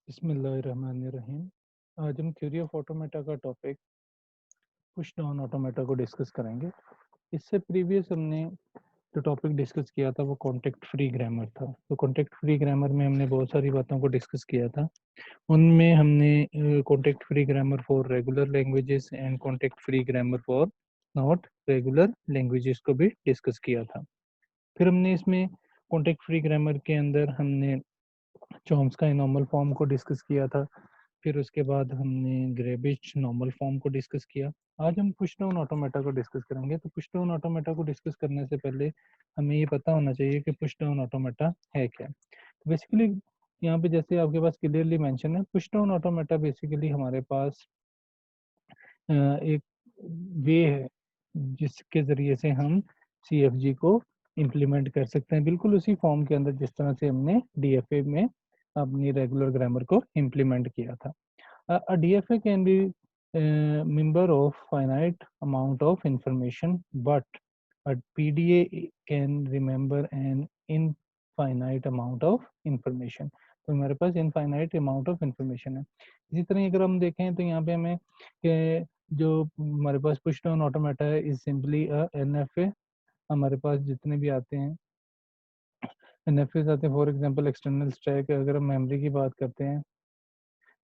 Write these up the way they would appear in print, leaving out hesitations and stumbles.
बिस्मिल्लाहिर्रहमानिर्रहीम। आज हम थ्योरी ऑफ ऑटोमेटा का टॉपिक पुश डाउन ऑटोमेटा को डिस्कस करेंगे। इससे प्रीवियस हमने जो टॉपिक डिस्कस किया था वो कॉन्टेक्ट फ्री ग्रामर था। तो कॉन्टेक्ट फ्री ग्रामर में हमने बहुत सारी बातों को डिस्कस किया था। उनमें हमने contact free grammar for regular languages and contact free grammar for not regular languages को भी डिस्कस किया था। फिर हमने इसमें कॉन्टेक्ट फ्री ग्रामर के अंदर हमने चॉम्स्की नॉर्मल फॉर्म को डिस्कस किया था। फिर उसके बाद हमने ग्रेबिच नॉर्मल फॉर्म को डिस्कस किया। आज हम पुश डाउन ऑटोमेटा को डिस्कस करेंगे। तो पुश डाउन ऑटोमेटा को डिस्कस करने से पहले हमें ये पता होना चाहिए कि पुश डाउन ऑटोमेटा है क्या। बेसिकली यहाँ पे जैसे आपके पास क्लियरली मेंशन है, पुश डाउन ऑटोमेटा बेसिकली हमारे पास एक वे है जिसके ज़रिए से हम CFG को इम्प्लीमेंट कर सकते हैं, बिल्कुल उसी फॉर्म के अंदर जिस तरह से हमने DFA में अपनी रेगुलर ग्रामर को इम्प्लीमेंट किया था। A DFA can be member of finite amount of information, but a PDA can remember an infinite amount of information. तो हमारे पास infinite amount of information है। इसी तरह अगर हम देखें तो यहाँ पे हमें जो हमारे पास पुश डाउन ऑटोमेटा है इज सिंपली अ NFA। हमारे पास जितने भी आते हैं NFAs आते हैं, फॉर एग्जांपल एक्सटर्नल स्टैक। अगर हम मेमोरी की बात करते हैं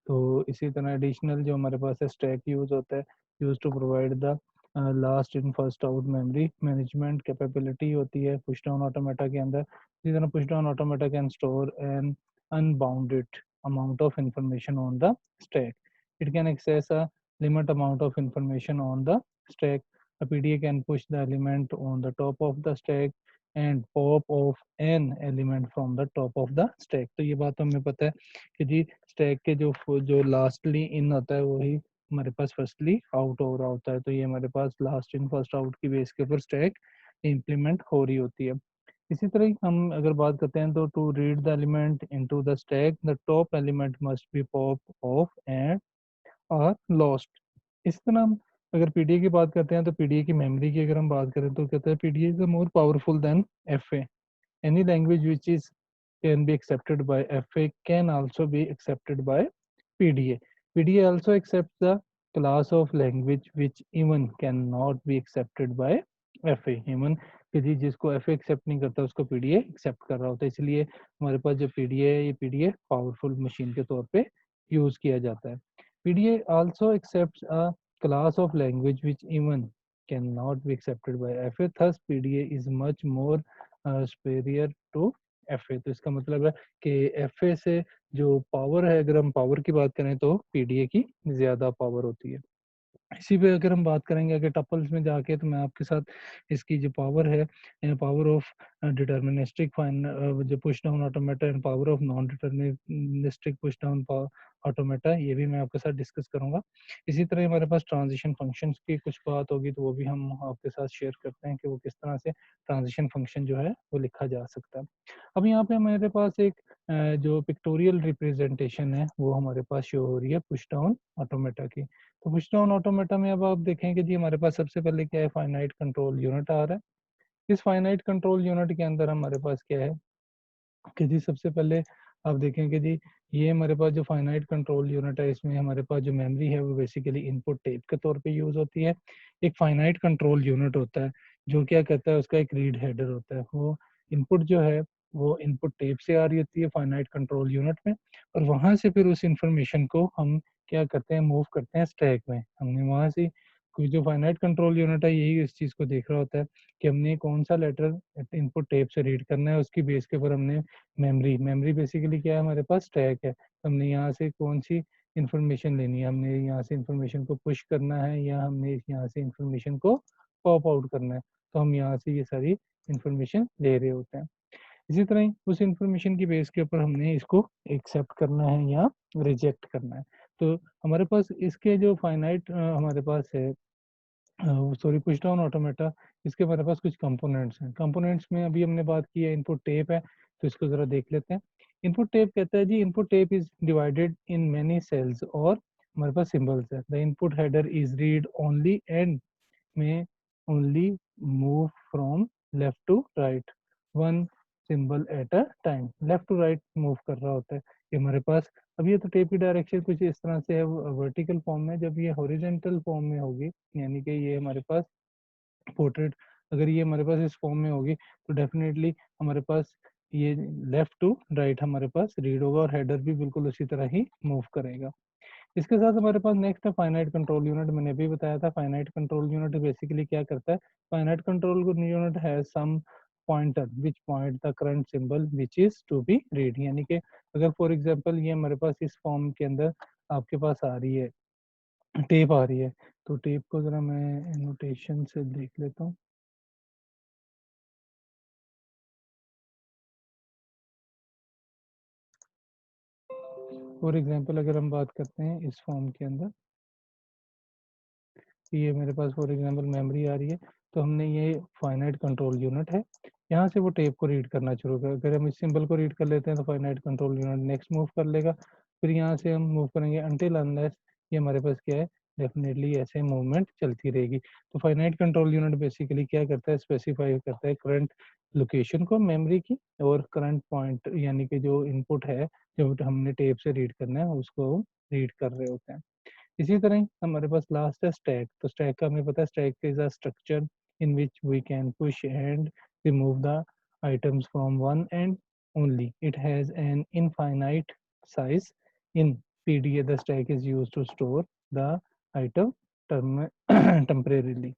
तो इसी तरह एडिशनल जो हमारे पास है स्टैक यूज होता है, use to provide the last in first out memory management capability होती है पुश डाउन ऑटोमेटा के अंदर। इसी तरह push down automata can store an unbounded amount of information on the stack. It can access a limit amount of information on the stack. A PDA can push the element on the top of the stack and pop off an element from the top of the stack. तो ये बात हमें पता है कि जी stack के जो lastly इन होता है वही हमारे पास फर्स्टली आउट हो रहा होता है। तो ये हमारे पास लास्ट इन फर्स्ट आउट की बेस के ऊपर स्टैक इम्प्लीमेंट हो रही होती है। इसी तरह ही हम अगर बात करते हैं तो to read the element into the stack the top element must be pop off and are lost. इस तरह हम अगर पीडीए की बात करते हैं तो पीडीए की मेमोरी की अगर हम बात करें तो कहते हैं PDA is more powerful than FA. Any language which is can be accepted by FA can also be accepted by PDA. PDA also accepts the class of language which even cannot be accepted by FA. even कि जी जिसको FA accept नहीं करता उसको PDA accept कर रहा होता है। इसलिए हमारे पास जो PDA है ये PDA पावरफुल मशीन के तौर पे यूज किया जाता है। PDA also accepts a class of language which even cannot be accepted by FA. Thus PDA is much more superior to FA। तो इसका मतलब है कि FA से जो पावर है, अगर हम पावर की बात करें तो PDA की ज़्यादा पावर होती है। इसी पे अगर हम बात करेंगे आगे टपल्स में जाके तो मैं आपके साथ इसकी जो पावर है, पावर ऑफ डिटर्मिनिस्टिक फाइन जो push down automata and power of non deterministic push down automata, ये भी मैं आपके साथ डिस्कस करूंगा। इसी तरह हमारे पास ट्रांजिशन फंक्शंस की कुछ बात होगी तो वो भी हम आपके साथ शेयर करते हैं कि वो किस तरह से ट्रांजिशन फंक्शन जो है वो लिखा जा सकता है। अब यहाँ पे हमारे पास एक जो पिक्टोरियल रिप्रेजेंटेशन है वो हमारे पास शो हो रही है पुश डाउन ऑटोमेटा की। तो पुश डाउन ऑटोमेटा में अब आप देखेंगे जी हमारे पास सबसे पहले क्या है, फाइनाइट कंट्रोल यूनिट आ रहा है। इस फाइनाइट कंट्रोल यूनिट के अंदर हमारे पास क्या है कि जी सबसे पहले आप देखेंगे जी ये हमारे पास जो फाइनाइट कंट्रोल यूनिट है इसमें हमारे पास जो मेमोरी है वो बेसिकली इनपुट टेप के तौर पे यूज होती है। एक फाइनाइट कंट्रोल यूनिट होता है जो क्या कहता है, उसका एक रीड हेडर होता है। वो इनपुट जो है वो इनपुट टेप से आ रही होती है फाइनाइट कंट्रोल यूनिट में, और वहां से फिर उस इंफॉर्मेशन को हम क्या करते हैं, मूव करते हैं स्टैक में। हमने वहां से कोई जो फाइनाइट कंट्रोल यूनिट है यही इस चीज को देख रहा होता है कि हमने कौन सा लेटर इनपुट टेप से रीड करना है, उसकी बेस के ऊपर हमने मेमोरी बेसिकली क्या है हमारे पास स्टैक है, तो हमने यहाँ से कौन सी इंफॉर्मेशन लेनी है, हमने यहाँ से इंफॉर्मेशन को पुश करना है या हमने यहाँ से इंफॉर्मेशन को पॉप आउट करना है। तो हम यहाँ से ये सारी इंफॉर्मेशन ले रहे होते हैं। इसी तरह ही उस इंफॉर्मेशन की बेस के ऊपर हमने इसको एक्सेप्ट करना है या रिजेक्ट करना है। तो हमारे पास इसके जो फाइनाइट हमारे पास है सॉरी पुश डाउन ऑटोमेटा, इसके हमारे पास कुछ कंपोनेंट्स हैं। कंपोनेंट्स में अभी हमने बात की है इनपुट टेप है, तो इसको जरा देख लेते हैं। इनपुट टेप कहता है जी input tape is divided in many cells, और हमारे पास सिंबल्स है। The input header is read only and में only move from left to right. One symbol at a time, left to right move कर रहा होता है ये हमारे पास। अब ये तो टेप की डायरेक्शन कुछ इस तरह से है वर्टिकल फॉर्म में, जब ये हॉरिजेंटल फॉर्म में होगी यानी कि ये हमारे पास पोर्ट्रेट अगर ये हमारे पास इस फॉर्म में होगी तो डेफिनेटली हमारे पास ये लेफ्ट टू राइट हमारे पास रीड होगा और हेडर भी बिल्कुल उसी तरह ही मूव करेगा। इसके साथ हमारे पास नेक्स्ट है फाइनाइट कंट्रोल यूनिट। मैंने अभी बताया था फाइनाइट कंट्रोल यूनिट बेसिकली क्या करता है। Finite control unit has some pointer which point the current symbol which is to be read, यानी कि अगर फॉर एग्जांपल ये हमारे पास इस फॉर्म के अंदर आपके पास आ रही है, टेप आ रही है, तो टेप को जरा मैं नोटेशन से देख लेता हूँ। फॉर एग्जांपल अगर हम बात करते हैं इस फॉर्म के अंदर, ये मेरे पास फॉर एग्जांपल मेमोरी आ रही है, तो हमने ये फाइनाइट कंट्रोल यूनिट है, यहाँ से वो टेप को रीड करना शुरू कर। अगर हम इस सिंबल को रीड कर लेते हैं तो finite control unit next move कर लेगा, फिर यहाँ से हम मूव करेंगे अनटिल अनलेस ये हमारे पास क्या है, डेफिनेटली ऐसे मूवमेंट चलती रहेगी। तो फाइनाइट कंट्रोल यूनिट बेसिकली क्या करता है, स्पेसिफाई करता है करंट लोकेशन को मेमोरी की, और करंट पॉइंट यानी कि जो इनपुट है जो हमने टेप से रीड करना है उसको रीड कर रहे होते हैं। इसी तरह ही हमारे पास लास्ट है स्टैक। तो स्टैक का हमें पता है stack is a structure in which we can push and remove the items from one end only. It has an infinite size. In PDA, the stack is used to store the item temporarily.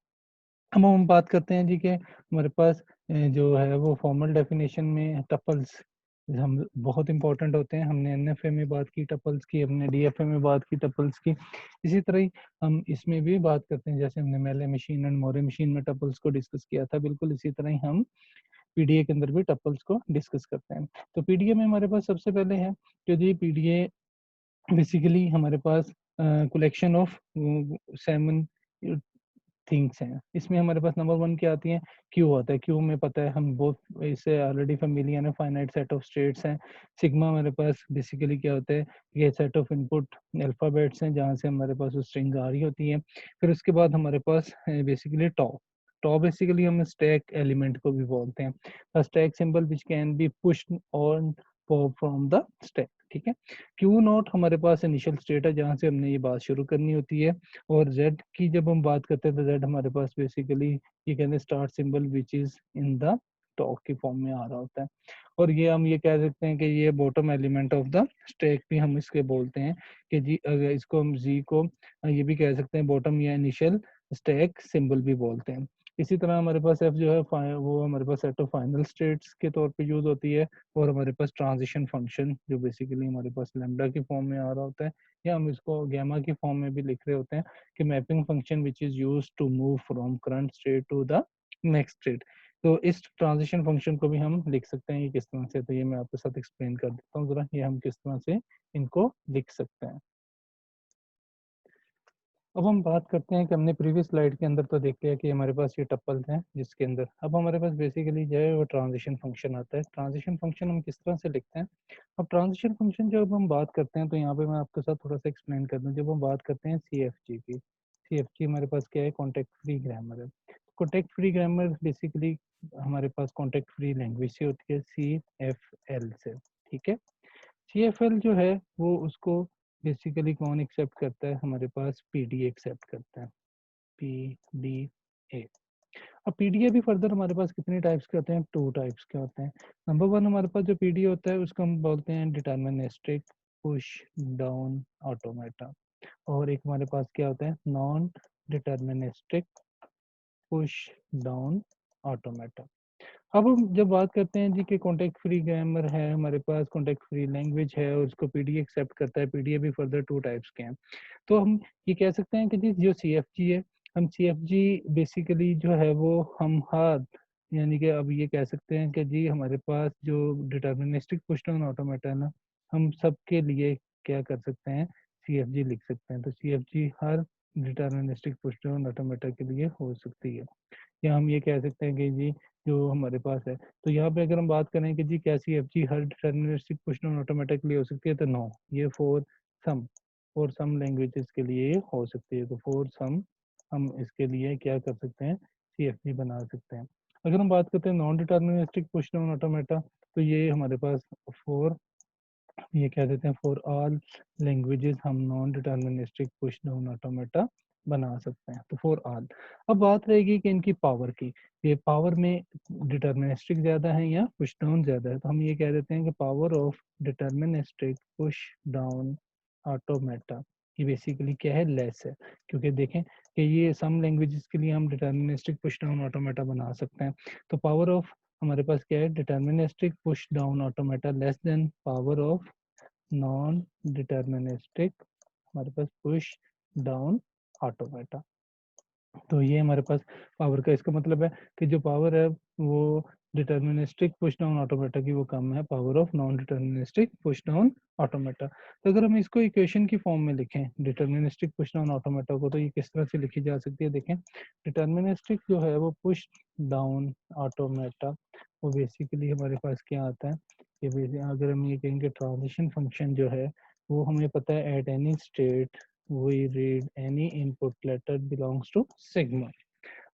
अब हम बात करते हैं जी कि हमारे पास जो है वो फॉर्मल डेफिनेशन में टपल्स हम बहुत इंपॉर्टेंट होते हैं। हमने एनएफए में बात की टपल्स की, हमने डीएफए में बात की टपल्स की, इसी तरह ही हम इसमें भी बात करते हैं। जैसे हमने मेले मशीन एंड मोरे मशीन में टपल्स को डिस्कस किया था, बिल्कुल इसी तरह ही हम पीडीए के अंदर भी टपल्स को डिस्कस करते हैं। तो पीडीए में हमारे पास सबसे पहले है कि जी पीडीए बेसिकली हमारे पास कलेक्शन ऑफ 7 थिंग्स हैं। इसमें हमारे पास नंबर 1 क्या आती है, क्यू आता है। क्यू में पता है हम बहुत इससे ऑलरेडी फेमिलियर है, फाइनाइट सेट ऑफ स्टेट्स हैं। सिग्मा हमारे पास बेसिकली क्या होता है, ये सेट ऑफ इनपुट अल्फाबेट्स हैं जहाँ से हमारे पास स्ट्रिंग आ रही होती है। फिर उसके बाद हमारे पास बेसिकली टॉ। टॉ बेसिकली हम स्टैक एलिमेंट को भी बोलते हैं, stack symbol which can be pushed on from the stack, ठीक है। क्यू नॉट हमारे पास इनिशियल स्टेट है जहाँ से हमने ये बात शुरू करनी होती है, और Z की जब हम बात करते हैं तो Z हमारे पास बेसिकली ये कहते हैं start symbol which is in the talk की फॉर्म में आ रहा होता है। और ये हम ये कह सकते हैं कि ये bottom element of the stack भी हम इसके बोलते हैं कि जी अगर इसको हम Z को ये भी कह सकते हैं बॉटम या इनिशियल स्टैक सिंबल भी बोलते हैं। इसी तरह हमारे पास F जो है वो हमारे पास सेट ऑफ फाइनल स्टेट्स के तौर पे यूज होती है, और हमारे पास ट्रांजिशन फंक्शन जो बेसिकली हमारे पास लैम्डा की फॉर्म में आ रहा होता है, या हम इसको गैमा की फॉर्म में भी लिख रहे होते हैं कि mapping function which is used to move from current state to the next state. तो इस ट्रांजिशन फंक्शन को भी हम लिख सकते हैं ये किस तरह से, तो ये मैं आपके साथ एक्सप्लेन कर देता हूँ जरा, ये हम किस तरह से इनको लिख सकते हैं। अब हम बात करते हैं कि हमने प्रीवियस स्लाइड के अंदर तो देख लिया कि हमारे पास ये टप्पल्स हैं जिसके अंदर अब हमारे पास बेसिकली जो है वो ट्रांजिशन फंक्शन आता है। ट्रांजिशन फंक्शन हम किस तरह से लिखते हैं। अब ट्रांजिशन फंक्शन जब हम बात करते हैं तो यहाँ पे मैं आपके साथ थोड़ा सा एक्सप्लेन कर दूँ। जब हम बात करते हैं CFG की, CFG हमारे पास क्या है, कॉन्टेक्ट फ्री ग्रामर है। कॉन्टेक्ट फ्री ग्रामर बेसिकली हमारे पास कॉन्टेक्ट फ्री लैंग्वेज से होती है, CFL से, ठीक है। CFL जो है वो उसको बेसिकली कौन एक्सेप्ट करता है, हमारे पास पीडीए एक्सेप्ट करता है, पीडीए। अब पीडीए भी फर्दर हमारे पास कितने टाइप्स के होते हैं, 2 टाइप्स के होते हैं। नंबर 1 हमारे पास जो पीडीए होता है उसको हम बोलते हैं डिटर्मिनिस्टिक पुश डाउन ऑटोमेटा, और एक हमारे पास क्या होता है, non deterministic push down automata. अब हम जब बात करते हैं जी कि कॉन्टेक्ट फ्री ग्रामर है हमारे पास, कॉन्टेक्ट फ्री लैंग्वेज है और उसको पीडीए एक्सेप्ट करता है, पीडीए भी फर्दर 2 टाइप्स के हैं। तो हम ये कह सकते हैं कि जी जो CFG है, हम CFG बेसिकली जो है वो हम हर यानी कि अब ये कह सकते हैं कि जी हमारे पास जो डिटर्मिनिस्टिक पुश डाउन ऑटोमेटा है ना, हम सबके लिए क्या कर सकते हैं, CFG लिख सकते हैं। तो CFG हर डिटर्मिनिस्टिक पुश डाउन ऑटोमेटा के लिए हो सकती है, या हम ये कह सकते हैं कि जी जो हमारे पास है। तो यहाँ पे अगर हम बात करें कि जी क्या CFG हर डिटर्मिनिस्टिक पुश डाउन ऑटोमेटिकली हो सकती है, तो नो, ये सम फॉर सम लैंग्वेजेस के लिए ये हो सकती है। तो फॉर सम हम इसके लिए क्या कर सकते हैं, CFG बना सकते हैं। अगर हम बात करते हैं non deterministic push down automata, तो ये हमारे पास फॉर, ये कह देते हैं फॉर ऑल लैंग्वेजेस हम non deterministic push down automata बना सकते हैं। तो फॉर ऑल, अब बात रहेगी कि इनकी पावर की, ये पावर में डिटर्मिनिस्टिक ज़्यादा है या पुश डाउन ज़्यादा है। तो हम ये कह देते हैं कि power of deterministic push down automata ये बेसिकली क्या है, लेस है। क्योंकि देखें कि ये सम लैंग्वेजेस के लिए हम डिटर्मिनिस्टिक पुश डाउन ऑटोमेटा बना सकते हैं। तो पावर ऑफ हमारे पास क्या है, deterministic push down automata less than power of non deterministic हमारे पास पुश डाउन ऑटोमेटा। तो ये हमारे पास पावर का इसका मतलब है कि जो पावर है वो डिटर्मिनिस्टिक पुश डाउन ऑटोमेटा की वो कम है power of non deterministic push down automata. तो अगर हम इसको इक्वेशन की फॉर्म में लिखें डिटर्मिनिस्टिक पुश डाउन ऑटोमेटा को, तो ये किस तरह से लिखी जा सकती है, देखें डिटर्मिनिस्टिक जो है वो पुश डाउन ऑटोमेटा वो बेसिकली हमारे पास क्या आता है, कि अगर हम ये कहेंगे ट्रांजिशन फंक्शन जो है वो हमें पता है at any state we read any input letter belongs to sigma।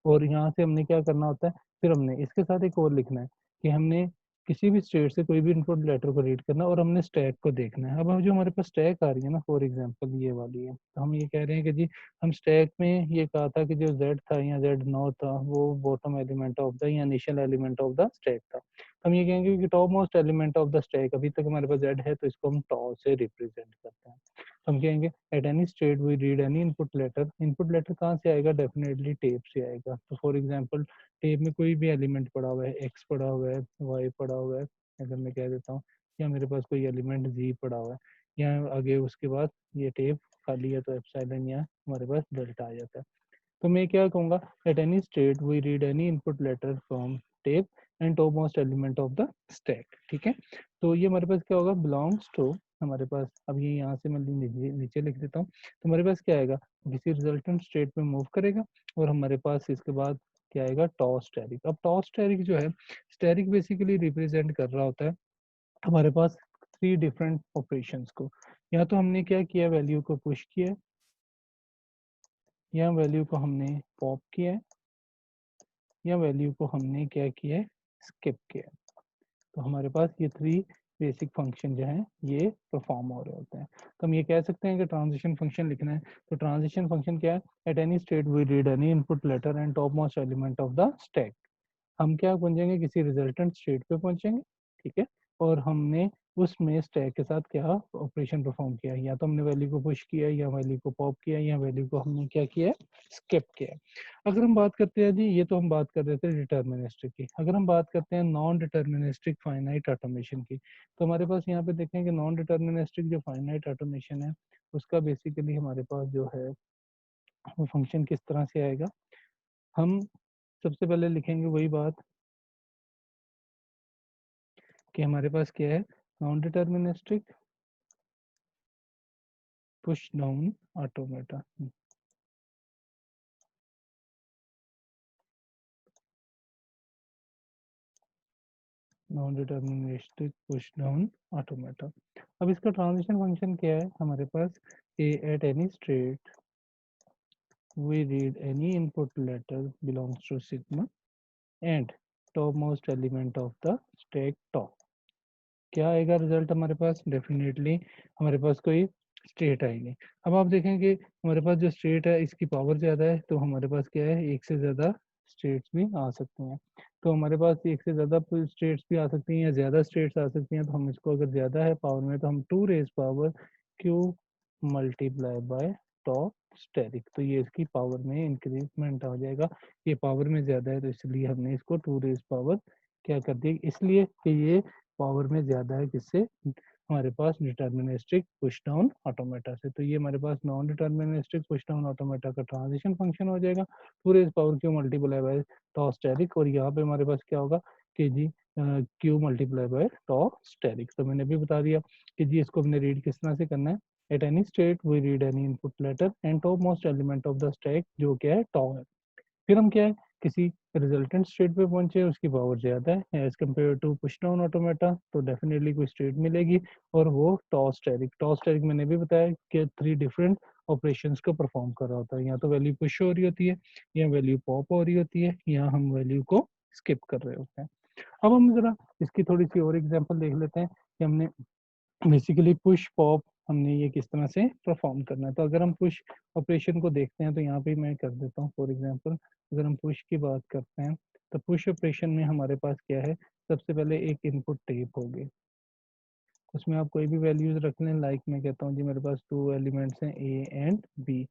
और यहाँ से हमने क्या करना होता है, फिर हमने इसके साथ एक और लिखना है कि हमने किसी भी स्टेट से कोई भी इनपुट लेटर को रीड करना और हमने स्टैक को देखना है। अब जो हमारे पास स्टैक आ रही है ना, फॉर एग्जांपल ये वाली है, तो हम ये कह रहे हैं कि जी हम स्टैक में ये कहा था कि जो z था या z0 था वो बॉटम एलिमेंट ऑफ द या initial element of the stack था। तो हम ये कहेंगे कि top most element of the stack अभी तक हमारे पास z है, तो इसको हम टॉ से रिप्रेजेंट करते हैं। तो हम कहेंगे at any state we read any input letter. Input letter कहाँ से आएगा, डेफिनेटली टेप से आएगा। तो फॉर एग्जांपल टेप में कोई भी एलिमेंट पड़ा हुआ है, x पड़ा हुआ है, y पड़ा हुआ है, अगर मैं कह देता हूँ, या मेरे पास कोई एलिमेंट z पड़ा हुआ है, या आगे उसके बाद ये टेप खाली है तो एप्सिलॉन या हमारे पास डेल्टा आ जाता है। तो मैं क्या कहूँगा, at any state we read any input letter from tape and top most element of the stack. ठीक है, तो ये हमारे पास क्या होगा, बिलोंग्स टू हमारे पास, अब ये यहाँ से मैं नीचे लिख देता हूँ, तो हमारे पास क्या आएगा, किसी रिजल्टेंट स्टेट में मूव करेगा और हमारे पास इसके बाद क्या आएगा, टॉ स्टैटिक। अब टॉ स्टैटिक जो है, स्टैटिक बेसिकली रिप्रेजेंट कर रहा होता है हमारे पास थ्री डिफरेंट ऑपरेशंस को। या तो हमने क्या किया, वैल्यू को पुश किया, या वैल्यू को हमने पॉप किया, या वैल्यू को हमने क्या किया है, स्किप किया। तो हमारे पास ये थ्री बेसिक फंक्शन जो हैं ये परफॉर्म हो रहे होते हैं। तो हम ये कह सकते हैं कि ट्रांजिशन फंक्शन लिखना है, तो ट्रांजिशन फंक्शन क्या है, at any state we read any input letter and top most element of the stack. हम क्या पहुंचेंगे, किसी रिजल्टेंट स्टेट पे पहुंचेंगे, ठीक है, और हमने उसमें स्टैक के साथ क्या ऑपरेशन परफॉर्म किया, या तो हमने वैल्यू को पुश किया, या वैल्यू को पॉप किया, या वैल्यू को हमने क्या किया, स्किप किया। अगर हम बात करते हैं जी, ये तो हम बात कर रहे थे डिटर्मिनिस्टिक की, अगर हम बात करते हैं नॉन डिटर्मिनिस्टिक फाइनाइट ऑटोमेशन की, तो हमारे पास यहाँ पे देखें कि नॉन डिटर्मिनिस्टिक जो फाइनाइट ऑटोमेशन है उसका बेसिकली हमारे पास जो है वो फंक्शन किस तरह से आएगा। हम सबसे पहले लिखेंगे वही बात कि हमारे पास क्या है, non deterministic push down automata. Non deterministic push down automata. अब इसका ट्रांजिशन फंक्शन क्या है हमारे पास, a at any state we read any input letter belongs to sigma and top most element of the stack top. क्या आएगा result हमारे पास, definitely हमारे पास कोई स्टेट आएगी। अब आप देखेंगे हमारे पास जो स्टेट है इसकी पावर ज़्यादा है, तो हमारे पास क्या है, एक से ज़्यादा स्टेट्स भी आ सकती हैं। तो हमारे पास एक से ज़्यादा स्टेट्स भी आ सकती हैं या ज़्यादा स्टेट्स आ सकती हैं, तो हम इसको अगर ज़्यादा है पावर में तो हम 2 raise power Q multiply by top asterisk, तो ये इसकी पावर में इंक्रीजमेंट हो जाएगा। ये पावर में ज़्यादा है तो इसलिए हमने इसको 2 रेज पावर क्या कर दी, इसलिए कि ये पावर में ज़्यादा है किससे, हमारे पास डिटर्मिनिस्टिक पुश डाउन ऑटोमेटा से। तो ये हमारे पास non deterministic push down automata का ट्रांजिशन फंक्शन हो जाएगा, पूरे इस power Q multiply by tau asterisk, और यहाँ पे हमारे पास क्या होगा कि जी Q multiply by tau asterisk. तो मैंने भी बता दिया कि जी इसको हमने रीड किस तरह से करना है, at any state we read any input letter and top most element of the stack जो क्या है टॉ है। फिर हम क्या है, किसी रिजल्टेंट स्टेट पे पहुंचे उसकी पावर ज़्यादा है as compare to push down automata, तो डेफिनेटली कोई स्टेट मिलेगी और वो टॉस्टेरिक। टॉस्टेरिक मैंने भी बताया कि थ्री डिफरेंट ऑपरेशंस को परफॉर्म कर रहा होता है, या तो वैल्यू पुश हो रही होती है, या वैल्यू पॉप हो रही होती है, या हम वैल्यू को स्किप कर रहे होते हैं। अब हम जरा इसकी थोड़ी सी और एग्जांपल देख लेते हैं कि हमने बेसिकली पुश पॉप हमने ये किस तरह से परफॉर्म करना है। तो अगर हम पुश ऑपरेशन को देखते हैं तो यहाँ पे मैं कर देता हूँ फॉर एग्जांपल, अगर हम पुश की बात करते हैं तो पुश ऑपरेशन में हमारे पास क्या है, सबसे पहले एक इनपुट टेप होगी, उसमें आप कोई भी वैल्यूज रख लें। लाइक मैं कहता हूँ जी मेरे पास 2 एलिमेंट्स हैं ए एंड बी।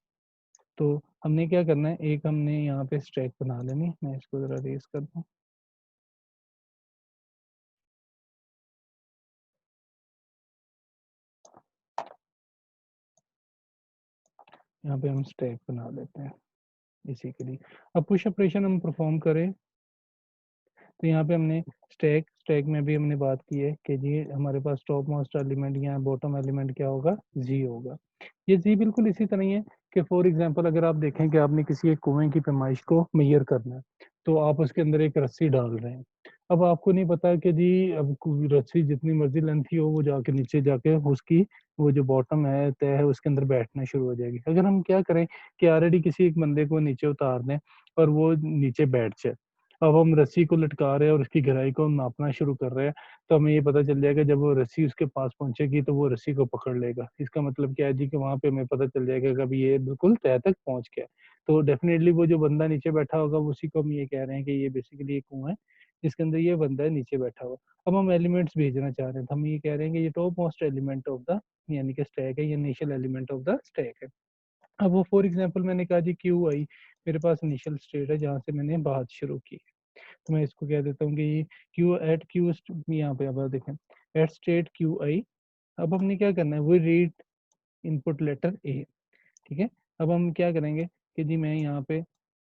तो हमने क्या करना है, एक हमने यहाँ पे स्टैक बना लेनी, मैं इसको जरा रेस कर दूँ। यहाँ पे हम स्टैक बना लेते हैं इसी के लिए। अब पुश ऑपरेशन हम परफॉर्म करें तो यहाँ पे हमने स्टैक स्टैक में भी हमने बात की है कि जी हमारे पास टॉप मोस्ट एलिमेंट या बॉटम एलिमेंट क्या होगा, जी होगा। ये जी बिल्कुल इसी तरह ही है कि फॉर एग्जांपल अगर आप देखें कि आपने किसी एक कुएं की पैमाइश को मेजर करना है, तो आप उसके अंदर एक रस्सी डाल रहे हैं। अब आपको नहीं पता कि जी अब रस्सी जितनी मर्जी लेंथ की हो वो जाके नीचे जाके उसकी वो जो बॉटम है तय है उसके अंदर बैठना शुरू हो जाएगी। अगर हम क्या करें कि ऑलरेडी किसी एक बंदे को नीचे उतार दें और वो नीचे बैठ जाए, अब हम रस्सी को लटका रहे हैं और उसकी गहराई को हम नापना शुरू कर रहे हैं, तो हमें ये पता चल जाएगा जब वो रस्सी उसके पास पहुंचेगी तो वो रस्सी को पकड़ लेगा। इसका मतलब क्या है जी कि वहां पे हमें पता चल जाएगा कि अभी ये बिल्कुल तह तक पहुंच गया। तो डेफिनेटली वो जो बंदा नीचे बैठा होगा उसी को हम ये कह रहे हैं कि ये बेसिकली एक कुआं है जिसके अंदर ये बंदा है नीचे बैठा हुआ। अब हम एलिमेंट्स भेजना चाह रहे हैं तो हम ये कह रहे हैं कि ये top most element of the यानी कि स्टैक है, ये initial element of the stack है। अब वो फॉर एग्जाम्पल मैंने कहा जी क्यू आई मेरे पास इनिशियल स्टेट है जहाँ से मैंने बात शुरू की। तो मैं इसको कह देता हूँ कि ये क्यू एट क्यू, यहाँ पे अब देखें एट स्टेट क्यू आई। अब हमने क्या करना है, वो रीड इनपुट लेटर ए। ठीक है, अब हम क्या करेंगे कि जी मैं यहाँ पे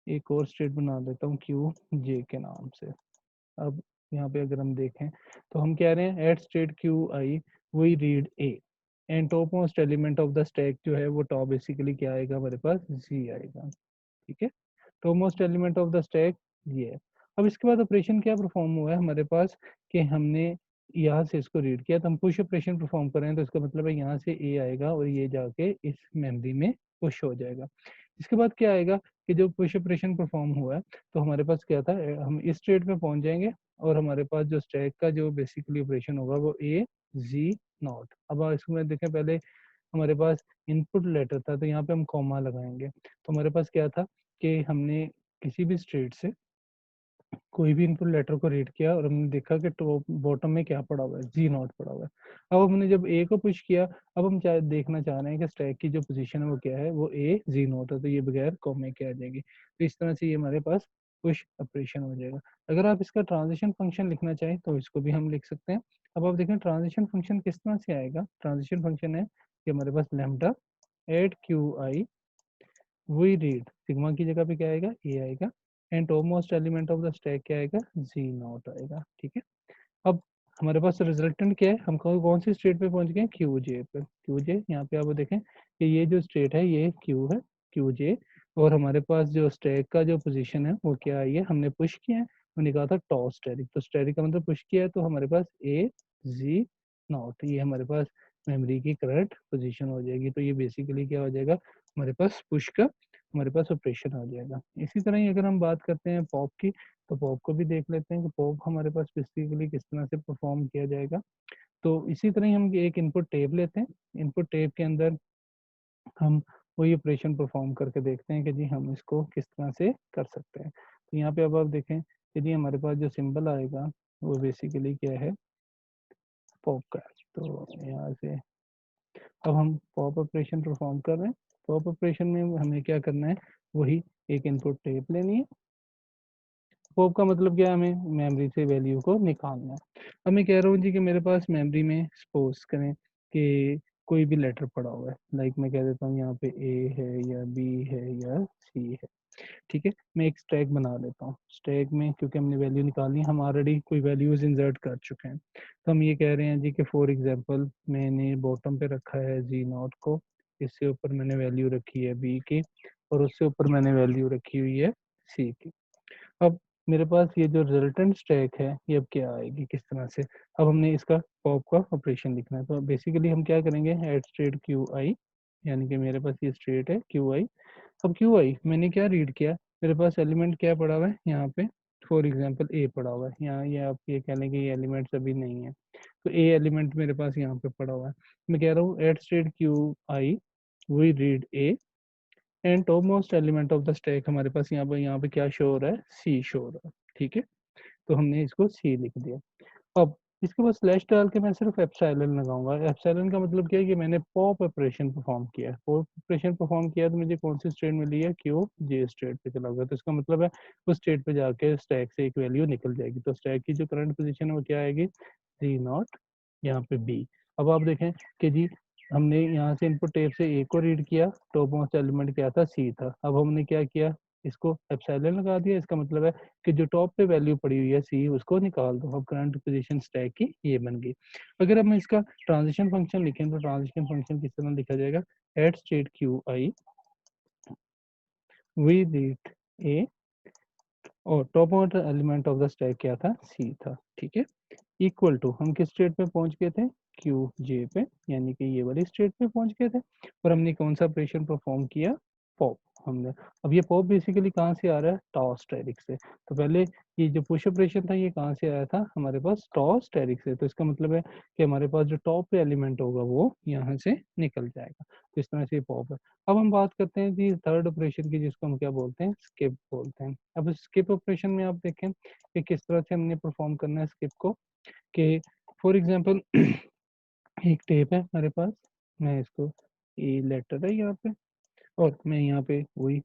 एक और स्टेट बना देता हूँ क्यू जे के नाम से। अब यहाँ पे अगर हम देखें तो हम कह रहे हैं at state Q I we read A and top most element of the stack जो है वो टॉप बेसिकली क्या आएगा हमारे पास, जी आएगा। ठीक है, top most element of the stack ये है। अब इसके बाद ऑपरेशन क्या परफॉर्म हुआ है हमारे पास कि हमने यहाँ से इसको रीड किया, तो हम पुश ऑपरेशन परफॉर्म कर रहे हैं तो इसका मतलब है यहाँ से ए आएगा और ये जाके इस मेमोरी में पुश हो जाएगा। इसके बाद क्या आएगा कि जो पुश ऑपरेशन परफॉर्म हुआ है तो हमारे पास क्या था, हम इस स्टेट में पहुंच जाएंगे और हमारे पास जो स्टैक का जो बेसिकली ऑपरेशन होगा वो ए जी नॉट। अब इसमें देखें पहले हमारे पास इनपुट लेटर था तो यहाँ पे हम कॉमा लगाएंगे, तो हमारे पास क्या था कि हमने किसी भी स्टेट से कोई भी इनपुट लेटर को रीड किया और हमने देखा कि टॉप बॉटम में क्या पड़ा हुआ है, जी नॉट पड़ा हुआ है। अब हमने जब ए को पुश किया, अब हम देखना चाह रहे हैं कि स्टैक की जो पोजीशन है वो क्या है, वो ए जी नॉट है, तो ये बगैर कॉमे के आ जाएगी। तो इस तरह से ये हमारे पास पुश ऑपरेशन हो जाएगा। अगर आप इसका ट्रांजिशन फंक्शन लिखना चाहें तो इसको भी हम लिख सकते हैं। अब आप देखें ट्रांजिशन फंक्शन किस तरह से आएगा। ट्रांजिशन फंक्शन है कि हमारे पास lambda at Q I we read, sigma की जगह पे क्या आएगा, ए आएगा and top most element of the stack क्या आएगा, जी नॉट आएगा। ठीक है, अब हमारे पास रिजल्टेंट क्या है, हम कौन सी स्टेट पे पहुंच गए, क्यू जे पे। क्यू जे यहाँ पे आप देखें कि ये जो स्टेट है ये क्यू है, क्यू जे। और हमारे पास जो स्टैक का जो पोजीशन है वो क्या है, ये हमने पुश किया है, मैंने कहा था टॉ स्टैटिक, तो स्टैटिक का मतलब पुश किया है, तो हमारे पास ए जी नॉट ये हमारे पास मेमोरी की करंट पोजीशन हो जाएगी। तो ये बेसिकली क्या हो जाएगा, हमारे पास पुश का हमारे पास ऑपरेशन हो जाएगा। इसी तरह ही अगर हम बात करते हैं पॉप की, तो पॉप को भी देख लेते हैं कि पॉप हमारे पास बेसिकली किस तरह से परफॉर्म किया जाएगा। तो इसी तरह ही हम एक इनपुट टेप लेते हैं, इनपुट टेप के अंदर हम वही ऑपरेशन परफॉर्म करके देखते हैं कि जी हम इसको किस तरह से कर सकते हैं। तो यहाँ पे अब आप देखें कि जी हमारे पास जो सिंबल आएगा वो बेसिकली क्या है, पॉप का है। तो यहाँ से अब हम पॉप ऑपरेशन परफॉर्म कर रहे हैं। पॉप ऑपरेशन में हमें क्या करना है, वही एक इनपुट टेप लेनी है। पॉप का मतलब क्या है, हमें मेमोरी से वैल्यू को निकालना है। अब मैं कह रहा हूँ जी कि मेरे पास मेमोरी में सपोज करें कि कोई भी लेटर पड़ा हुआ है, लाइक मैं कह देता हूँ यहाँ पे ए है या बी है या सी है। ठीक है, मैं एक स्टैक बना लेता हूँ। स्टैक में क्योंकि हमने वैल्यू निकालनी, हम ऑलरेडी कोई वैल्यूज इंसर्ट कर चुके हैं, तो हम ये कह रहे हैं जी कि फॉर एग्जांपल मैंने बॉटम पे रखा है जी नॉट को, इससे ऊपर मैंने वैल्यू रखी है बी की और उससे ऊपर मैंने वैल्यू रखी हुई है सी की। अब मेरे पास ये जो रिजल्टेंट स्टैक है ये अब क्या आएगी किस तरह से, अब हमने इसका पॉप का ऑपरेशन लिखना है। तो बेसिकली हम क्या करेंगे, एट स्टेट क्यू आई, यानी कि मेरे पास ये स्टेट है क्यू आई। अब क्यू आई मैंने क्या रीड किया, मेरे पास एलिमेंट क्या पड़ा हुआ है यहाँ पे फॉर एग्जांपल ए पड़ा हुआ है यहाँ, ये आप ये कह लें कि ये एलिमेंट्स अभी नहीं है, तो ए एलिमेंट मेरे पास यहाँ पे पड़ा हुआ है। मैं कह रहा हूँ at state Q I we read A and top most element of the stack हमारे पास यहाँ पे क्या शो हो रहा है, सी शो हो रहा है, ठीक है। तो हमने इसको सी लिख दिया। अब इसके बाद स्लैश डाल के मैं सिर्फ एप्सिलॉन लगाऊंगा। एप्सिलॉन का मतलब क्या है कि मैंने पॉप ऑपरेशन परफॉर्म किया है। पॉप ऑपरेशन परफॉर्म किया तो मुझे कौन सी स्टेट मिली है, क्यू जे स्टेट पे चला गया, तो इसका मतलब है उस स्टेट पे जाके स्टैक से एक वैल्यू निकल जाएगी। तो स्टैक की जो करंट पोजीशन है वो क्या आएगी, सी नॉट, यहाँ पे बी। अब आप देखें कि जी हमने यहाँ से इनपुट टेप से ए को रीड किया, टॉप मोस्ट एलिमेंट क्या था, सी था। अब हमने क्या किया, इसको एप्सिलॉन लगा दिया। इसका मतलब है कि जो टॉप पे वैल्यू पड़ी हुई है सी, उसको निकाल दो। अब करंट पोजीशन स्टैक की ये बन गई। अगर हम इसका ट्रांजिशन फंक्शन लिखें तो ट्रांजिशन फंक्शन किस तरह लिखा जाएगा, at state Q I we read a और top most element of the stack क्या था, सी था, ठीक है। इक्वल टू हम किस स्टेट पे पहुंच गए थे, क्यू जे पे, यानी कि ये वाली स्टेट पे पहुंच गए थे। और हमने कौन सा ऑपरेशन परफॉर्म किया, पॉप हमने। अब ये पॉप बेसिकली कहाँ से आ रहा है, टॉस टेरिक से। तो पहले ये जो पुश ऑपरेशन था ये कहाँ से आया था, हमारे पास टॉस टेरिक से। तो इसका मतलब है कि हमारे पास जो टॉप पे एलिमेंट होगा वो यहाँ से निकल जाएगा। तो इस तरह से ये पॉप है। अब हम बात करते हैं जी थर्ड ऑपरेशन की, जिसको हम क्या बोलते हैं, स्किप बोलते हैं। अब स्किप ऑपरेशन में आप देखें कि किस तरह से हमने परफॉर्म करना है स्किप को, कि फॉर एग्जांपल एक टेप है मेरे पास, मैं इसको ए लेटर है यहाँ पे, और मैं यहाँ पे वही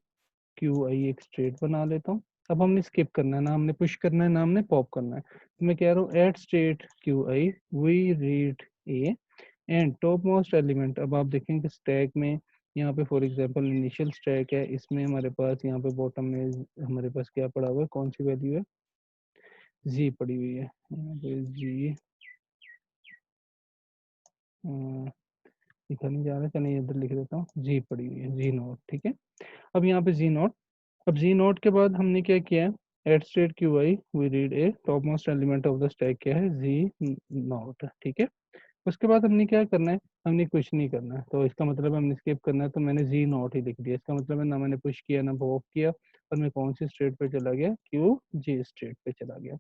क्यू आई एक स्ट्रेट बना लेता हूँ। अब हमने स्किप करना है, ना हमने पुश करना है ना हमने पॉप करना है। तो मैं कह रहा हूँ at state Q I we read A and top most element. अब आप देखेंगे स्टैक में यहाँ पे फॉर एग्जांपल इनिशियल स्टैक है, इसमें हमारे पास यहाँ पे बॉटम में हमारे पास क्या पड़ा हुआ है, कौन सी वैल्यू है, जी पड़ी हुई है यहाँ पे, जी लिखा नहीं जा रहा, चलिए इधर लिख देता हूँ, जी पड़ी हुई है, जी नोट, ठीक है। अब यहाँ पे जी नोट, अब जी नोट के बाद हमने क्या किया है, at state Q I we read A top most element of the stack क्या है, जी नोट, ठीक है। उसके बाद हमने क्या करना है, हमने कुछ नहीं करना है, तो इसका मतलब हमने स्किप करना है, तो मैंने जी नोट ही लिख दिया। इसका मतलब है ना मैंने पुश किया ना पॉप किया, और मैं कौन सी स्टेट पे चला गया, क्यू जी स्टेट पे चला गया।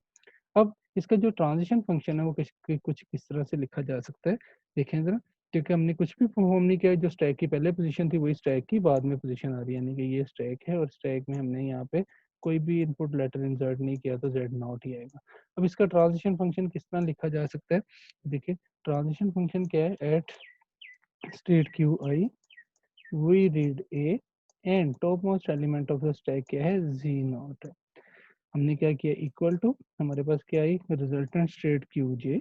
अब इसका जो ट्रांजिशन फंक्शन है वो कुछ किस तरह से लिखा जा सकता है, देखें जरा। क्योंकि हमने कुछ भी परफॉर्म नहीं किया, जो स्टैक की पहले पोजीशन थी वही स्टैक की बाद में पोजीशन आ रही है, यानी कि ये स्टैक है और स्टैक में हमने यहाँ पे कोई भी इनपुट लेटर इंसर्ट नहीं किया, तो जेड नॉट ही आएगा। अब इसका ट्रांजिशन फंक्शन किस तरह लिखा जा सकता है, देखिए ट्रांजिशन फंक्शन क्या है, at state Q I we read A and top most element of the stack क्या है, जी नॉट। हमने क्या किया, इक्वल टू हमारे पास क्या आई, रिजल्टेंट स्टेट क्यू जे,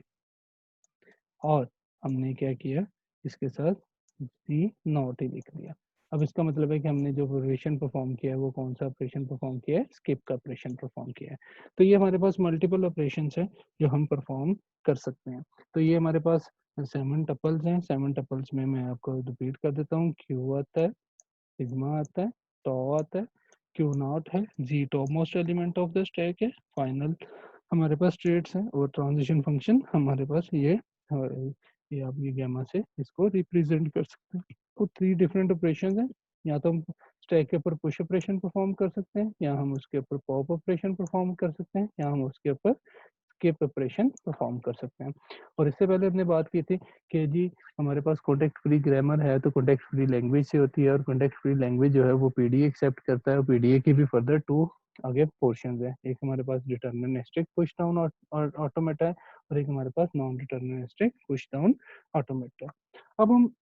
और हमने क्या किया इसके साथ सी नॉट ही लिख दिया। अब इसका मतलब है कि हमने जो ऑपरेशन परफॉर्म किया है वो कौन सा ऑपरेशन परफॉर्म किया है, स्किप का ऑपरेशन परफॉर्म किया है। तो ये हमारे पास मल्टीपल ऑपरेशन है जो हम परफॉर्म कर सकते हैं। तो ये हमारे पास 7 टपल्स हैं। 7 टपल्स में मैं आपको रिपीट कर देता हूँ, क्यू आता है, सिग्मा आता है, टॉ आता है, क्यू नॉट है, जी top most element of the stack है, फाइनल हमारे पास स्टेट्स हैं, और ट्रांजिशन फंक्शन हमारे पास ये आप ये गैमा से इसको रिप्रेजेंट कर सकते हैं। तो 3 डिफरेंट ऑपरेशन हैं, या तो हम स्टैक के ऊपर पुश ऑपरेशन परफॉर्म कर सकते हैं, या हम उसके ऊपर पॉप ऑपरेशन परफॉर्म कर सकते हैं, या हम उसके ऊपर स्किप ऑपरेशन परफॉर्म कर सकते हैं। और इससे पहले हमने बात की थी कि जी हमारे पास कॉन्टेक्स्ट फ्री ग्रामर है, तो कॉन्टेक्स्ट फ्री लैंग्वेज से होती है, और कॉन्टेक्स्ट फ्री लैंग्वेज जो है वो पीडीए एक्सेप्ट करता है, और पीडीए की भी फर्दर 2 आगे पोर्शंस है। एक हमारे पास डिटर्मिनिस्टिक पुश डाउन ऑटोमेटा है, और एक हमारे पास non deterministic push down automata है। अब हम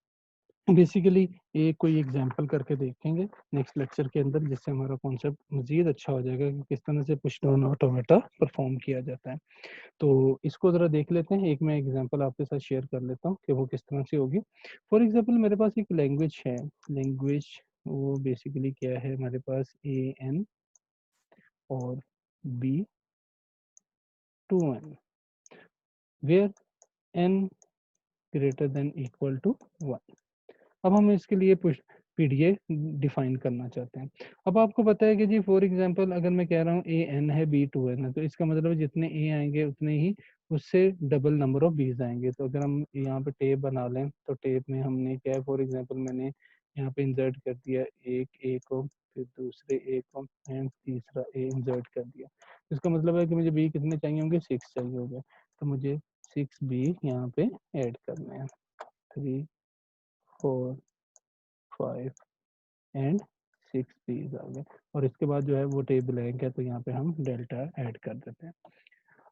बेसिकली एक कोई एग्जांपल करके देखेंगे नेक्स्ट लेक्चर के अंदर, जिससे हमारा कॉन्सेप्ट मजीद अच्छा हो जाएगा कि किस तरह से पुश डाउन ऑटोमेटा परफॉर्म किया जाता है। तो इसको ज़रा देख लेते हैं, एक मैं एग्जांपल आपके साथ शेयर कर लेता हूँ कि वो किस तरह से होगी। फॉर एग्जांपल मेरे पास एक लैंग्वेज है, लैंग्वेज वो बेसिकली क्या है, हमारे पास ए एन और B to N, where N greater than equal to 1। अब हम इसके लिए पीडीए डिफाइन करना चाहते हैं। अब आपको पता है कि जी फॉर एग्जांपल अगर मैं कह रहा हूँ ए एन है बी टू एन है, तो इसका मतलब जितने ए आएंगे उतने ही उससे डबल नंबर ऑफ बीज आएंगे। तो अगर हम यहाँ पे टेप बना लें, तो टेप में हमने क्या है, फॉर एग्जांपल मैंने यहाँ पे इंसर्ट कर दिया एक ए को, फिर दूसरे ए को एंड तीसरा ए इंसर्ट कर दिया। इसका मतलब है कि मुझे बी कितने चाहिए होंगे, 6 चाहिए होंगे, तो मुझे 6 बी यहाँ पे ऐड करने हैं। 3 4 5 एंड 6 बीज आ गए, और इसके बाद जो है वो टेबल रैंक है, तो यहाँ पे हम डेल्टा ऐड कर देते हैं।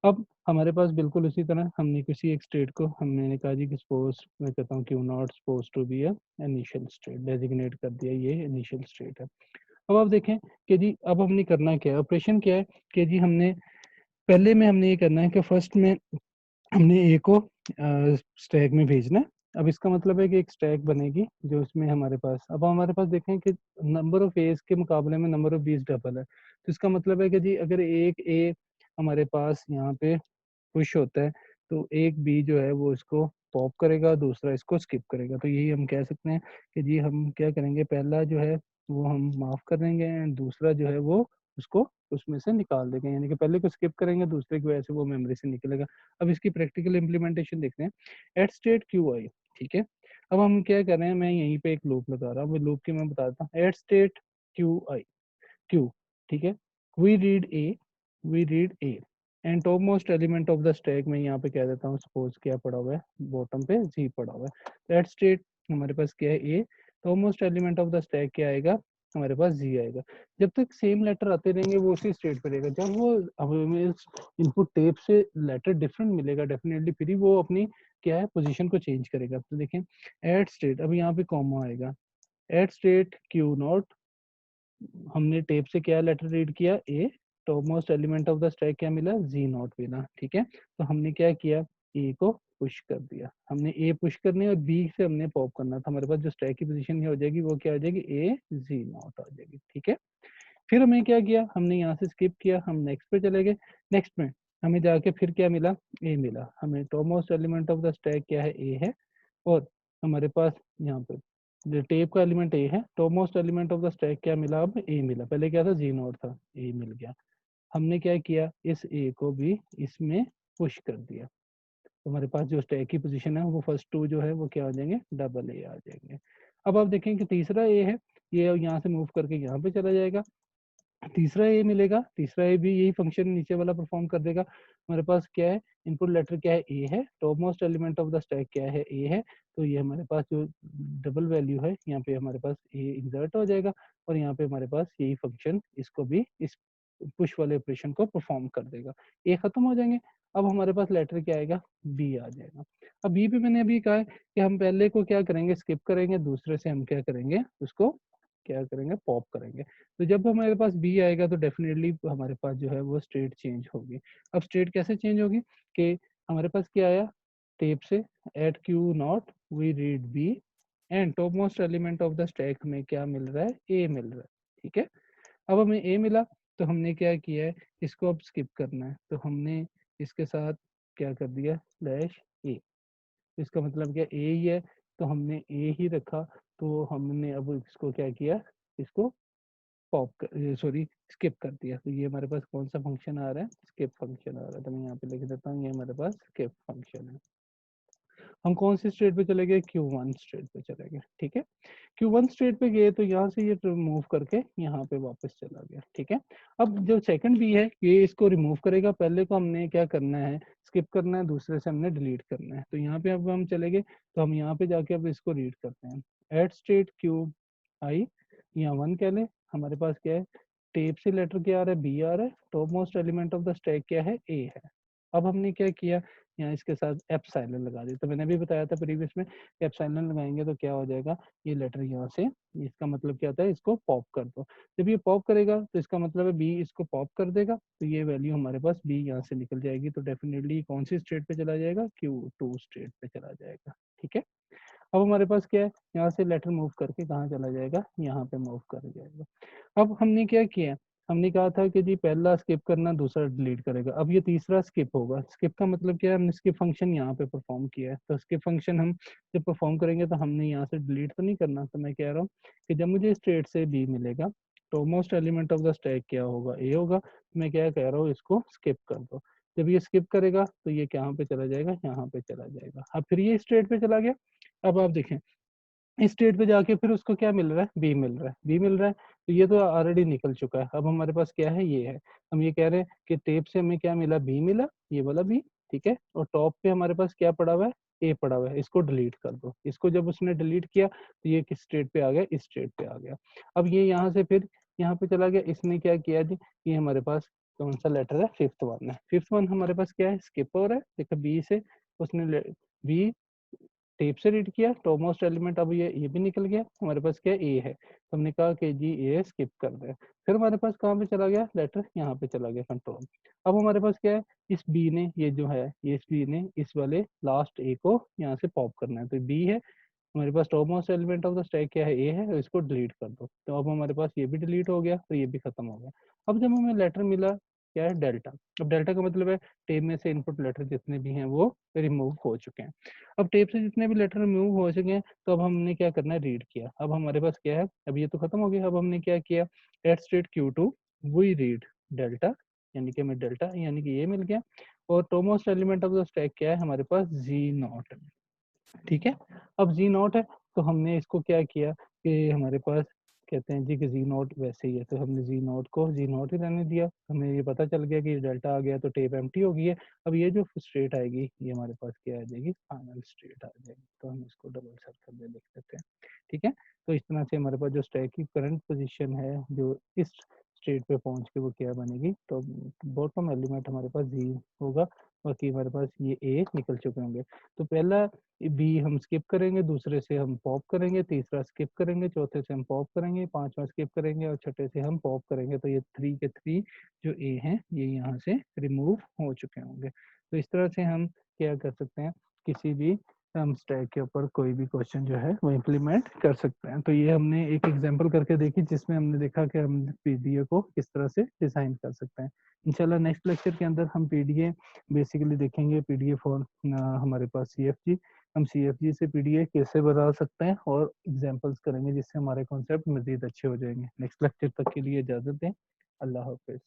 अब हमारे पास बिल्कुल उसी तरह हमने किसी एक स्टेट को हमने कहा जी कि सपोज मैं कहता हूँ Q not suppose to be a initial state, designate कर दिया ये इनिशियल स्टेट है। अब आप देखें कि जी अब हमने करना क्या है, ऑपरेशन क्या है कि जी हमने पहले में हमने ये करना है कि फर्स्ट में हमने ए को स्टैक में भेजना है। अब इसका मतलब है कि एक स्टैक बनेगी जो उसमें हमारे पास, अब हमारे पास देखें कि नंबर ऑफ एज के मुकाबले में नंबर ऑफ बीस डबल है, तो इसका मतलब है कि जी अगर एक ए हमारे पास यहाँ पे पुश होता है तो एक बी जो है वो इसको पॉप करेगा, दूसरा इसको स्किप करेगा। तो यही हम कह सकते हैं कि जी हम क्या करेंगे, पहला जो है वो हम माफ कर देंगे एंड दूसरा जो है वो उसको उसमें से निकाल देंगे, यानी कि पहले को स्किप करेंगे, दूसरे की वजह से वो मेमोरी से निकलेगा। अब इसकी प्रैक्टिकल इम्प्लीमेंटेशन देखते हैं। एट स्टेट क्यू आई, ठीक है। अब हम क्या कर रहे हैं, मैं यहीं पे एक लूप लगा रहा हूँ, वो लूप की मैं बताता हूँ। At state Q I Q, ठीक है, we read A, we read A and top most element of the stack में यहाँ पे कह देता हूँ सपोज क्या पड़ा हुआ है, बॉटम पे जी पड़ा हुआ है। दैट स्टेट हमारे पास क्या है a, top most element of the stack क्या आएगा, हमारे पास जी आएगा। जब तक सेम लेटर आते रहेंगे वो उसी स्टेट पे रहेगा। जब वो हमें इनपुट टेप से लेटर डिफरेंट मिलेगा डेफिनेटली, फिर ही वो अपनी क्या है पोजीशन को चेंज करेगा। तो देखें एट स्टेट, अब यहाँ पे कॉमा आएगा, एट स्टेट क्यू नॉट, हमने टेप से क्या लेटर रीड किया a, top most element of the stack क्या मिला, जी नॉट मिला, ठीक है। तो हमने क्या किया, ए को पुश कर दिया, हमने ए पुश करने और बी से हमने पॉप करना था। हमारे पास जो स्टैक की पोजीशन हो जाएगी वो क्या हो जाएगी, ए जी नॉट आ जाएगी, ठीक है। फिर हमें क्या किया, हमने यहाँ से स्किप किया, हम नेक्स्ट पे चले गए। नेक्स्ट में हमें जाके फिर क्या मिला, ए मिला। हमें top most element of the stack क्या है, ए है, और हमारे पास यहाँ पे जो टेप का एलिमेंट ए है, top most element of the stack क्या मिला, अब ए मिला। पहले क्या था, जी नोट था, ए मिल गया। हमने क्या किया, इस ए को भी इसमें पुश कर दिया, तो हमारे पास जो स्टैक की पोजीशन है वो फर्स्ट टू जो है वो क्या हो जाएंगे, डबल ए आ जाएंगे। अब आप देखें कि तीसरा ए है, ये यहाँ से मूव करके यहाँ पे चला जाएगा, तीसरा ए मिलेगा, तीसरा ए भी यही फंक्शन नीचे वाला परफॉर्म कर देगा। हमारे पास क्या है, इनपुट लेटर क्या है, ए है, top most element of the stack क्या है, ए है, तो ये हमारे पास जो डबल वैल्यू है यहाँ पे हमारे पास ए इंसर्ट हो जाएगा, और यहाँ पे हमारे पास यही फंक्शन इसको भी इस पुश वाले ऑपरेशन को परफॉर्म कर देगा। ए खत्म हो जाएंगे, अब हमारे पास लेटर क्या आएगा, बी आ जाएगा। अब बी पे मैंने अभी कहा है कि हम पहले को क्या करेंगे, स्किप करेंगे, दूसरे से हम क्या करेंगे, उसको क्या करेंगे, पॉप करेंगे। तो जब हमारे पास बी आएगा तो डेफिनेटली हमारे पास जो है वो स्टेट चेंज होगी। अब स्टेट कैसे चेंज होगी कि हमारे पास क्या आया, टेप से at Q not we read B and top most element of the stack में क्या मिल रहा है, ए मिल रहा है, ठीक है। अब हमें ए मिला, तो हमने क्या किया है, इसको अब स्किप करना है, तो हमने इसके साथ क्या कर दिया, स्लैश ए, इसका मतलब क्या ए ही है, तो हमने ए ही रखा। तो हमने अब इसको क्या किया, इसको पॉप सॉरी स्किप कर दिया। तो ये हमारे पास कौन सा फंक्शन आ रहा है, स्किप फंक्शन आ रहा है। तो मैं यहाँ पे लिख देता हूँ, ये हमारे पास स्किप फंक्शन है। हम कौन सी स्टेट पे चले गए, Q1 स्टेट पे चले गए, ठीक है। Q1 स्टेट पे गए तो यहाँ से ये मूव करके यहाँ पे वापस चला गया, ठीक है। अब जो सेकंड बी है ये इसको रिमूव करेगा, पहले को हमने क्या करना है, स्किप करना है, दूसरे से हमने डिलीट करना है। तो यहाँ पे अब हम चले गए, तो हम यहाँ पे जाके अब इसको रीड करते हैं। एट स्टेट क्यू आई, यहाँ 1 कह ले, हमारे पास क्या है, टेप से लेटर क्या आ रहा है, बी आ रहा है, top most element of the stack क्या है, ए है। अब हमने क्या किया, यहाँ इसके साथ एप्सिलॉन लगा दी। तो मैंने भी बताया था प्रीवियस में, एप्सिलॉन लगाएंगे तो क्या हो जाएगा, ये लेटर यहाँ से, इसका मतलब क्या होता है, इसको पॉप कर दो। जब ये पॉप करेगा तो इसका मतलब है बी इसको पॉप कर देगा, तो ये वैल्यू हमारे पास बी यहाँ से निकल जाएगी। तो डेफिनेटली कौन सी स्टेट पे चला जाएगा, Q2 स्टेट पे चला जाएगा, ठीक है। अब हमारे पास क्या है, यहाँ से लेटर मूव करके कहाँ चला जाएगा, यहाँ पे मूव कर जाएगा। अब हमने क्या किया, हमने कहा था कि जी पहला स्किप करना, दूसरा डिलीट करेगा। अब ये तीसरा स्किप होगा, स्किप का मतलब क्या है, हमने स्किप फंक्शन यहाँ पे परफॉर्म किया है। तो स्किप फंक्शन हम जब परफॉर्म करेंगे तो हमने यहाँ से डिलीट तो नहीं करना। तो मैं कह रहा हूँ कि जब मुझे स्टेट से बी मिलेगा, तो most element of the stack क्या होगा, ए होगा। तो मैं क्या कह रहा हूँ, इसको स्किप कर दो। जब ये स्किप करेगा तो ये कहाँ पे चला जाएगा, यहाँ पे चला जाएगा। अब फिर ये स्टेट पे चला गया। अब आप देखें इस स्टेट पे जाके फिर उसको क्या मिल रहा है, बी मिल रहा है, बी मिल रहा है। तो ये तो ऑलरेडी निकल चुका है। अब हमारे पास क्या है, ये है। हम ये कह रहे हैं कि टेप से हमें क्या मिला, बी मिला, ये वाला बी, ठीक है। और टॉप पे हमारे पास क्या पड़ा हुआ है, ए पड़ा हुआ है। इसको डिलीट कर दो। इसको जब उसने डिलीट किया तो ये किस स्टेट पे आ गया, इस स्टेट पे आ गया। अब ये यहाँ से फिर यहाँ पे चला गया। इसने क्या किया जी, ये हमारे पास कौन सा लेटर है, फिफ्थ वन है। फिफ्थ वन हमारे पास क्या है, स्किप हो रहा है। देखो बी से उसने बी टेप से रीड किया, टॉप मोस्ट एलिमेंट। अब ये भी निकल गया। हमारे पास क्या ए है, तो हमने कहा कि जी ए स्किप कर दे। फिर हमारे पास कहाँ पे चला गया लेटर, यहाँ पे चला गया कंट्रोल। अब हमारे पास क्या है, इस बी ने ये जो है, ये इस बी ने इस वाले लास्ट ए को यहाँ से पॉप करना है। तो बी है हमारे पास, top most element of the stack क्या है, ए है, तो इसको डिलीट कर दो। तो अब हमारे पास ये भी डिलीट हो गया, तो ये भी खत्म हो गया। अब जब हमें लेटर मिला क्या है, डेल्टा। अब डेल्टा का मतलब है टेप में से इनपुट लेटर जितने भी हैं वो रिमूव हो चुके हैं। अब टेप से जितने भी लेटर रिमूव हो चुके हैं, तो अब हमने क्या करना है, रीड किया। अब हमारे पास क्या है, अब ये तो खत्म हो गया। अब हमने क्या किया, at state Q2 we read delta, यानी कि हमें डेल्टा यानी कि ये मिल गया। और top most element of the stack क्या है हमारे पास, Z0, ठीक है। अब Z0 है, तो हमने इसको क्या किया कि हमारे पास कहते हैं जी कि Z0 वैसे ही है, तो हमने Z0 को Z0 ही रहने दिया। हमें ये पता चल गया कि डेल्टा आ गया, तो टेप एम्प्टी हो गई है। अब ये जो स्टेट आएगी, ये हमारे पास क्या आ जाएगी, फाइनल स्टेट आ जाएगी। तो हम इसको डबल सर्कल में लिख देते हैं, ठीक है। तो इस तरह से हमारे पास जो स्टैक की करंट पोजीशन है, जो इस स्टेट पे पहुंच के वो क्या बनेगी, तो बॉटम एलिमेंट हमारे पास Z होगा, बाकी हमारे पास ये ए निकल चुके होंगे। तो पहला बी हम स्किप करेंगे, दूसरे से हम पॉप करेंगे, तीसरा स्किप करेंगे, चौथे से हम पॉप करेंगे, पांचवा स्किप करेंगे और छठे से हम पॉप करेंगे। तो ये 3 के 3 जो ए हैं ये यहाँ से रिमूव हो चुके होंगे। तो इस तरह से हम क्या कर सकते हैं, किसी भी हम स्टैक के ऊपर कोई भी क्वेश्चन जो है वो इम्प्लीमेंट कर सकते हैं। तो ये हमने एक एग्जांपल करके देखी, जिसमें हमने देखा कि हम पीडीए को किस तरह से डिजाइन कर सकते हैं। इंशाल्लाह नेक्स्ट लेक्चर के अंदर हम पीडीए बेसिकली देखेंगे। पीडीए फॉर हमारे पास सीएफजी, हम सीएफजी से पीडीए कैसे बना सकते हैं और एग्जांपल्स करेंगे, जिससे हमारे कॉन्सेप्ट मजीद अच्छे हो जाएंगे। नेक्स्ट लेक्चर तक के लिए इजाजत दें। अल्लाह हाफिज।